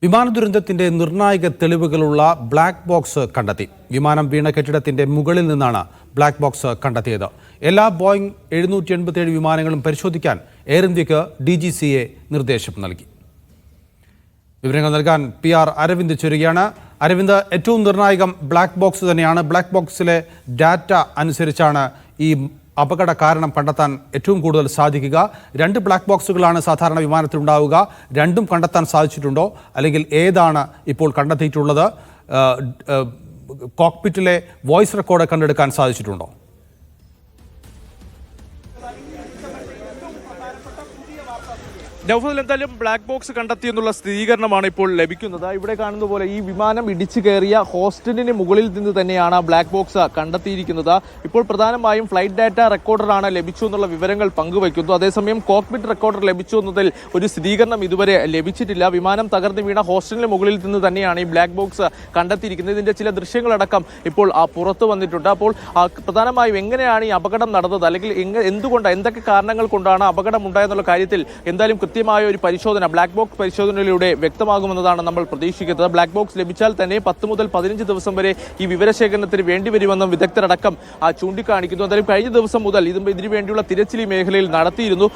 വിമാന ദുരന്തത്തിന്റെ നിർണായക തെളിവുകളുള്ള ബ്ലാക്ക് ബോക്സ് കണ്ടെത്തി. വിമാനം വീണ കെട്ടിടത്തിന്റെ മുകളിൽ നിന്നാണ് ബ്ലാക്ക് ബോക്സ് കണ്ടെത്തിയത്. എല്ലാ ബോയിംഗ് 787 വിമാനങ്ങളും പരിശോധിക്കാൻ എയർ ഇന്ത്യക്ക് DGCA നിർദ്ദേശം നൽകി. വിവരങ്ങൾ നൽകാൻ PR അരവിന്ദ് ചേരുകയാണ്. അരവിന്ദ്, ഏറ്റവും നിർണായകം ബ്ലാക്ക് ബോക്സ് തന്നെയാണ്. ബ്ലാക്ക് ബോക്സിലെ ഡാറ്റ അനുസരിച്ചാണ് ഈ അപകട കാരണം കണ്ടെത്താൻ ഏറ്റവും കൂടുതൽ സാധിക്കുക. 2 ബ്ലാക്ക് ബോക്സുകളാണ് സാധാരണ വിമാനത്തിൽ ഉണ്ടാവുക. രണ്ടും കണ്ടെത്താൻ സാധിച്ചിട്ടുണ്ടോ? അല്ലെങ്കിൽ ഏതാണ് ഇപ്പോൾ കണ്ടെത്തിയിട്ടുള്ളത്? കോക്പിറ്റിലെ വോയിസ് റെക്കോർഡ് കണ്ടെടുക്കാൻ സാധിച്ചിട്ടുണ്ടോ? നൗഫൽ, എന്തായാലും ബ്ലാക്ക് ബോക്സ് കണ്ടെത്തിയെന്നുള്ള സ്ഥിരീകരണമാണ് ഇപ്പോൾ ലഭിക്കുന്നത്. ഇവിടെ കാണുന്ന പോലെ ഈ വിമാനം ഇടിച്ചു കയറിയ ഹോസ്റ്റലിന് മുകളിൽ നിന്ന് തന്നെയാണ് ബ്ലാക്ക് ബോക്സ് കണ്ടെത്തിയിരിക്കുന്നത്. ഇപ്പോൾ പ്രധാനമായും ഫ്ലൈറ്റ് ഡാറ്റ റെക്കോർഡറാണ് ലഭിച്ചു എന്നുള്ള വിവരങ്ങൾ പങ്കുവയ്ക്കുന്നു. അതേസമയം കോക്പിറ്റ് റെക്കോർഡർ ലഭിച്ചു എന്നതിൽ ഒരു സ്ഥിരീകരണം ഇതുവരെ ലഭിച്ചിട്ടില്ല. വിമാനം തകർന്നു വീണ ഹോസ്റ്റലിന് മുകളിൽ നിന്ന് തന്നെയാണ് ഈ ബ്ലാക്ക് ബോക്സ് കണ്ടെത്തിയിരിക്കുന്നത്. ഇതിന്റെ ചില ദൃശ്യങ്ങളടക്കം ഇപ്പോൾ പുറത്തു വന്നിട്ടുണ്ട്. അപ്പോൾ പ്രധാനമായും എങ്ങനെയാണ് ഈ അപകടം നടന്നത്, അല്ലെങ്കിൽ എന്തുകൊണ്ടാണ്, എന്തൊക്കെ കാരണങ്ങൾ കൊണ്ടാണ് അപകടം ഉണ്ടായെന്നുള്ള കാര്യത്തിൽ എന്തായാലും കൃത്യമായ ഒരു പരിശോധന ബ്ലാക്ക് ബോക്സ് പരിശോധനയിലൂടെ വ്യക്തമാകുമെന്നതാണ് നമ്മൾ പ്രതീക്ഷിക്കുന്നത്. ബ്ലാക്ക് ബോക്സ് ലഭിച്ചാൽ തന്നെ 10 മുതൽ 15 ദിവസം വരെ ഈ വിവരശേഖരണത്തിന് വേണ്ടിവരുമെന്നും വിദഗ്ധരടക്കം ചൂണ്ടിക്കാണിക്കുന്നു. എന്തായാലും കഴിഞ്ഞ ദിവസം മുതൽ ഇതിനു വേണ്ടിയുള്ള തിരച്ചിൽ മേഖലയിൽ നടത്തിയിരുന്നു.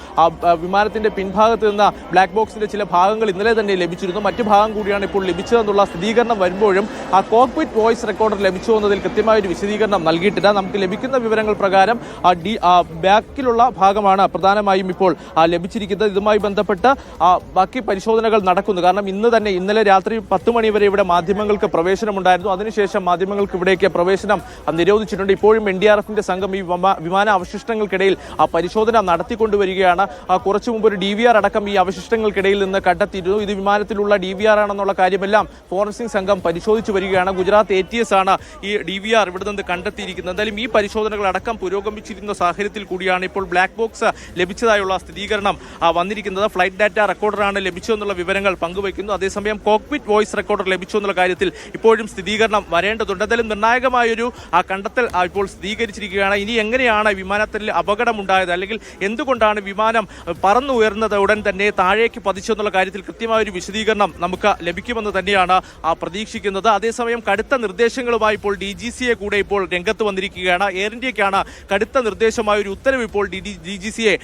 വിമാനത്തിന്റെ പിൻഭാഗത്ത് നിന്ന് ബ്ലാക്ക് ബോക്സിന്റെ ചില ഭാഗങ്ങൾ ഇന്നലെ തന്നെ ലഭിച്ചിരുന്നു. മറ്റു ഭാഗം കൂടിയാണ് ഇപ്പോൾ ലഭിച്ചതെന്നുള്ള സ്ഥിരീകരണം വരുമ്പോഴും ആ കോക്പിറ്റ് വോയിസ് റെക്കോർഡർ ലഭിച്ചു എന്നതിൽ കൃത്യമായ ഒരു വിശദീകരണം നൽകിയിട്ടില്ല. നമുക്ക് ലഭിക്കുന്ന വിവരങ്ങൾ പ്രകാരം ബാക്കിലുള്ള ഭാഗമാണ് പ്രധാനമായും ഇപ്പോൾ ലഭിച്ചിരിക്കുന്നത്. ഇതുമായി ബന്ധപ്പെട്ട് ബാക്കി പരിശോധനകൾ നടക്കുന്നു. കാരണം ഇന്നലെ രാത്രി 10 മണി വരെ ഇവിടെ മാധ്യമങ്ങൾക്ക് പ്രവേശനമുണ്ടായിരുന്നു. അതിനുശേഷം മാധ്യമങ്ങൾക്ക് ഇവിടേക്ക് പ്രവേശനം നിരോധിച്ചിട്ടുണ്ട്. ഇപ്പോഴും NDRFന്റെ സംഘം ഈ വിമാന അവശിഷ്ടങ്ങൾക്കിടയിൽ പരിശോധന നടത്തിക്കൊണ്ടുവരികയാണ്. കുറച്ചു മുമ്പ് ഒരു DVR അടക്കം ഈ അവശിഷ്ടങ്ങൾക്കിടയിൽ നിന്ന് കണ്ടെത്തിയിരുന്നു. ഇത് വിമാനത്തിലുള്ള DVR ആണെന്നുള്ള കാര്യമെല്ലാം ഫോറൻസിക് സംഘം പരിശോധിച്ചു വരികയാണ്. ഗുജറാത്ത് ATS ആണ് ഈ DVR ഇവിടെ നിന്ന് കണ്ടെത്തിയിരിക്കുന്നത്. എന്തായാലും ഈ പരിശോധനകൾ അടക്കം പുരോഗമിച്ചിരുന്ന സാഹചര്യത്തിൽ കൂടിയാണ് ഇപ്പോൾ ബ്ലാക്ക് ബോക്സ് ലഭിച്ചതായുള്ള സ്ഥിരീകരണം വന്നിരിക്കുന്നത്. ഫ്ലൈറ്റ് ഡാറ്റ റെക്കോർഡറാണ് ലഭിച്ചു എന്നുള്ള വിവരങ്ങൾ പങ്കുവയ്ക്കുന്നു. അതേസമയം കോക്പിറ്റ് വോയിസ് റെക്കോർഡർ ലഭിച്ചു എന്നുള്ള കാര്യത്തിൽ ഇപ്പോഴും സ്ഥിരീകരണം വരേണ്ടതുണ്ട്. എന്തായാലും നിർണായകമായൊരു കണ്ടെത്തൽ ഇപ്പോൾ സ്ഥിരീകരിച്ചിരിക്കുകയാണ്. ഇനി എങ്ങനെയാണ് വിമാനത്തിൽ അപകടമുണ്ടായത്, അല്ലെങ്കിൽ എന്തുകൊണ്ടാണ് വിമാനം പറന്നുയർന്നത് ഉടൻ തന്നെ താഴേക്ക് പതിച്ചെന്നുള്ള കാര്യത്തിൽ കൃത്യമായൊരു വിശദീകരണം നമുക്ക് ലഭിക്കുമെന്ന് തന്നെയാണ് പ്രതീക്ഷിക്കുന്നത്. അതേസമയം കടുത്ത നിർദ്ദേശങ്ങളുമായി ഇപ്പോൾ DGCA കൂടെ ഇപ്പോൾ രംഗത്ത് വന്നിരിക്കുകയാണ്. എയർ ഇന്ത്യക്കാണ് കടുത്ത നിർദ്ദേശമായ ഒരു ഉത്തരവ് ഇപ്പോൾ DGCA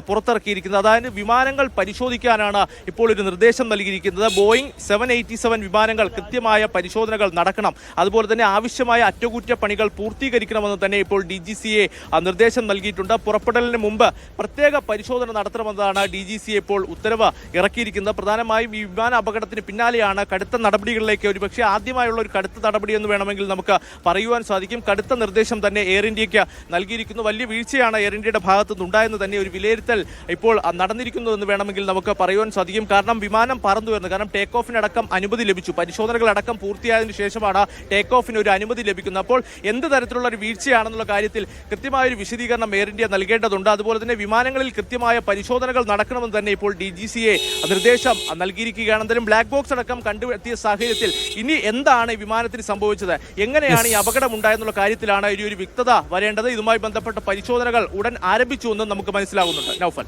പുറത്തിറക്കിയിരിക്കുന്നത്. അതായത് വിമാനങ്ങൾ പരിശോധിക്കാനാണ് ഇപ്പോൾ ഒരു നിർദ്ദേശം നൽകിയിരിക്കുന്നത്. ബോയിങ് 787 വിമാനങ്ങൾ കൃത്യമായ പരിശോധനകൾ നടക്കണം. അതുപോലെ തന്നെ ആവശ്യമായ അറ്റകുറ്റപ്പണികൾ പൂർത്തീകരിക്കണമെന്ന് തന്നെ ഇപ്പോൾ DGCA നിർദ്ദേശം നൽകിയിട്ടുണ്ട്. പുറപ്പെടലിന് മുമ്പ് പ്രത്യേക പരിശോധന നടത്തണമെന്നതാണ് DGCA ഇപ്പോൾ ഉത്തരവ് ഇറക്കിയിരിക്കുന്നത്. പ്രധാനമായും ഈ വിമാന അപകടത്തിന് പിന്നാലെയാണ് കടുത്ത നടപടികളിലേക്ക്, ഒരുപക്ഷെ ആദ്യമായുള്ള ഒരു കടുത്ത നടപടി എന്ന് വേണമെങ്കിൽ നമുക്ക് പറയുവാൻ സാധിക്കും. കടുത്ത നിർദ്ദേശം തന്നെ എയർ ഇന്ത്യക്ക് നൽകിയിരിക്കുന്നു. വലിയ വീഴ്ചയാണ് എയർ ഇന്ത്യയുടെ ഭാഗത്തു നിന്നുണ്ടായെന്ന് തന്നെ ഒരു വിലയിരുത്തൽ ഇപ്പോൾ നടന്നിരിക്കുന്നു എന്ന് വേണമെങ്കിൽ നമുക്ക് പറയുവാൻ സാധിക്കും. കാരണം വിമാനം പറന്നു വരുന്നത്, കാരണം ടേക്ക് ഓഫിനടക്കം അനുമതി ലഭിച്ചു. പരിശോധനകളടക്കം പൂർത്തിയായതിനു ശേഷമാണ് ടേക്ക് ഓഫിന് ഒരു അനുമതി ലഭിക്കുന്നത്. അപ്പോൾ എന്ത് തരത്തിലുള്ള ഒരു വീഴ്ചയാണെന്നുള്ള കാര്യത്തിൽ കൃത്യമായൊരു വിശദീകരണം എയർ ഇന്ത്യ നൽകേണ്ടതുണ്ട്. അതുപോലെ തന്നെ വിമാനങ്ങളിൽ കൃത്യമായ പരിശോധനകൾ നടക്കണമെന്ന് തന്നെ ഇപ്പോൾ DGCA നിർദ്ദേശം നൽകിയിരിക്കുകയാണ്. എന്തായാലും ബ്ലാക്ക് ബോക്സ് അടക്കം കണ്ടെത്തിയ സാഹചര്യത്തിൽ ഇനി എന്താണ് വിമാനത്തിന് സംഭവിച്ചത്, എങ്ങനെയാണ് ഈ അപകടം ഉണ്ടായെന്നുള്ള കാര്യത്തിലാണ് ഒരു വ്യക്തത വരേണ്ടത്. ഇതുമായി ബന്ധപ്പെട്ട പരിശോധനകൾ ഉടൻ ആരംഭിച്ചു എന്ന് നമുക്ക് മനസ്സിലാകുന്നുണ്ട്. നൗഫൽ.